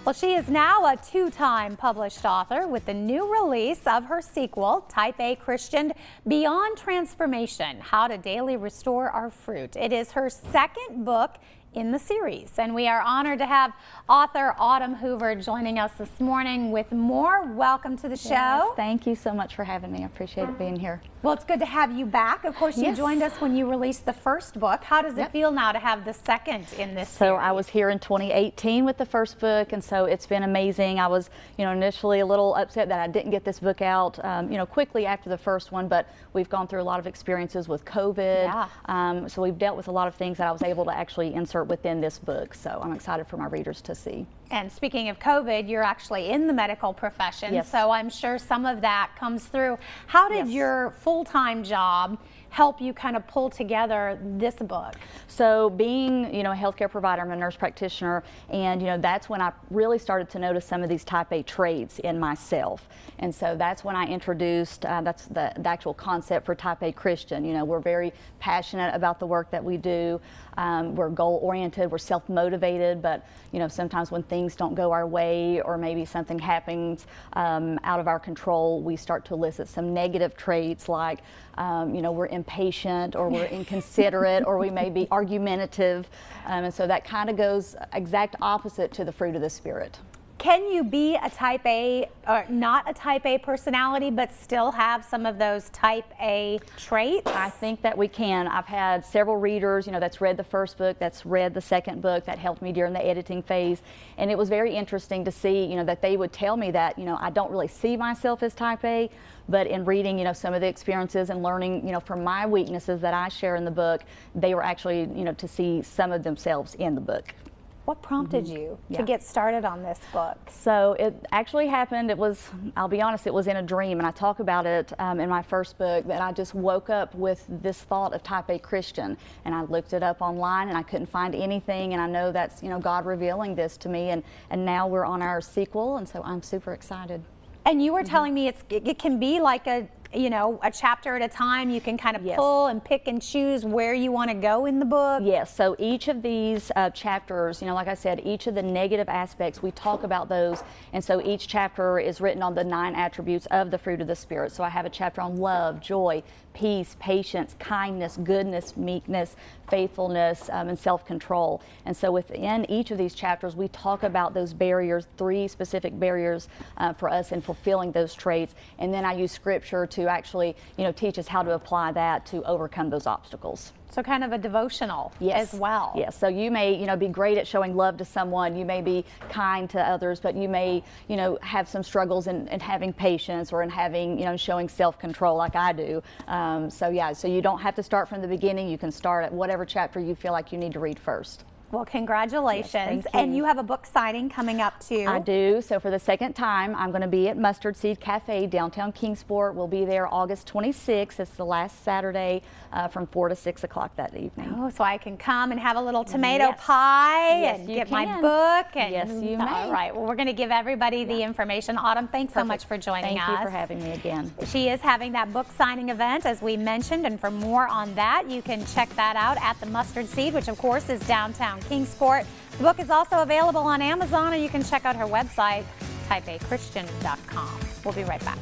Well, she is now a two-time published author with the new release of her sequel, Type A Christian, Beyond Transformation, How to Daily Restore Our Fruit. It is her second book in the series, and we are honored to have author Autumn Hoover joining us this morning with more. Welcome to the show. Yes, thank you so much for having me. I appreciate it being here. Well, it's good to have you back. Of course, you joined us when you released the first book. How does it feel now to have the second in this series? So I was here in 2018 with the first book, and so it's been amazing. I was, initially a little upset that I didn't get this book out, quickly after the first one, but we've gone through a lot of experiences with COVID. So we've dealt with a lot of things that I was able to actually insert within this book. So I'm excited for my readers to see. And speaking of COVID, you're actually in the medical profession, so I'm sure some of that comes through. How did your full-time job help you kind of pull together this book? So being, a healthcare provider, I'm a nurse practitioner, and, that's when I really started to notice some of these type A traits in myself. And so that's when I introduced, that's the actual concept for Type A Christian. We're very passionate about the work that we do. We're goal-oriented, we're self-motivated, but, sometimes when things don't go our way or maybe something happens out of our control, we start to elicit some negative traits like, we're impatient, or we're inconsiderate, or we may be argumentative, and so that kind of goes exact opposite to the fruit of the Spirit. Can you be a Type A, or not a Type A personality, but still have some of those Type A traits? I think that we can. I've had several readers, that's read the first book, that's read the second book, that helped me during the editing phase, and it was very interesting to see, that they would tell me that, I don't really see myself as Type A, but in reading, some of the experiences and learning, from my weaknesses that I share in the book, they were actually, to see some of themselves in the book. What prompted you to get started on this book? So it actually happened, I'll be honest, it was in a dream, and I talk about it in my first book, that I just woke up with this thought of Type A Christian, and I looked it up online and I couldn't find anything, and I know that's, God revealing this to me, and now we're on our sequel, and so I'm super excited. And you were telling me it can be like a chapter at a time. You can kind of pull and pick and choose where you want to go in the book. Yes, so each of these chapters, like I said, each of the negative aspects, we talk about those, and so each chapter is written on the 9 attributes of the fruit of the Spirit. So I have a chapter on love, joy, peace, patience, kindness, goodness, meekness, faithfulness, and self-control. And so within each of these chapters, we talk about those barriers, 3 specific barriers for us in fulfilling those traits, and then I use scripture to actually, teach us how to apply that to overcome those obstacles. So kind of a devotional as well. Yes, so you may, be great at showing love to someone, you may be kind to others, but you may, have some struggles in having patience, or in having, showing self-control like I do. So you don't have to start from the beginning, you can start at whatever chapter you feel like you need to read first. Well, congratulations. Yes, thank you. And you have a book signing coming up too. I do. So for the second time, I'm going to be at Mustard Seed Cafe, downtown Kingsport. We'll be there August 26th. It's the last Saturday from 4 to 6 o'clock that evening. Oh, so I can come and have a little tomato pie and get my book. And, yes, you may. All right. Well, we're going to give everybody the information. Autumn, thanks so much for joining us. Thank you for having me again. She is having that book signing event, as we mentioned, and for more on that, you can check that out at the Mustard Seed, which of course is downtown Kingsport. The book is also available on Amazon, or you can check out her website, typeachristian.com. We'll be right back.